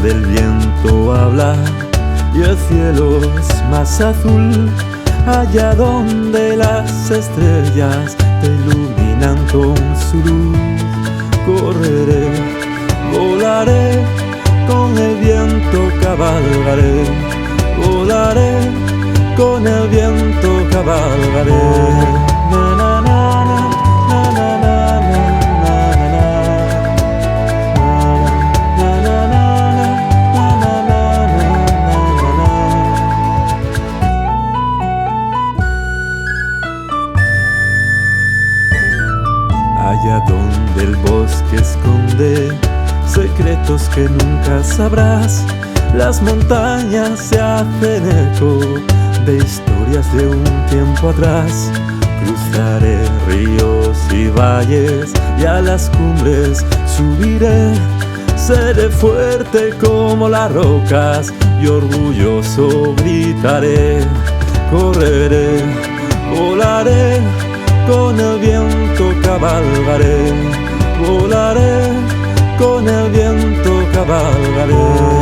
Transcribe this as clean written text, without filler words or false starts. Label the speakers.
Speaker 1: donde el viento habla y el cielo es más azul, allá donde las estrellas te iluminan con su luz. Correré, volaré, con el viento cabalgaré, volaré, con el viento cabalgaré. Na, na, na, na, na, na, allá donde el bosque esconde secretos que nunca sabrás, las montañas se hacen eco de historias de un tiempo atrás. Cruzaré ríos y valles y a las cumbres subiré. Seré fuerte como las rocas y orgulloso gritaré. Correré, volaré, con el viento cabalgaré, volaré, con el viento cabalgaré.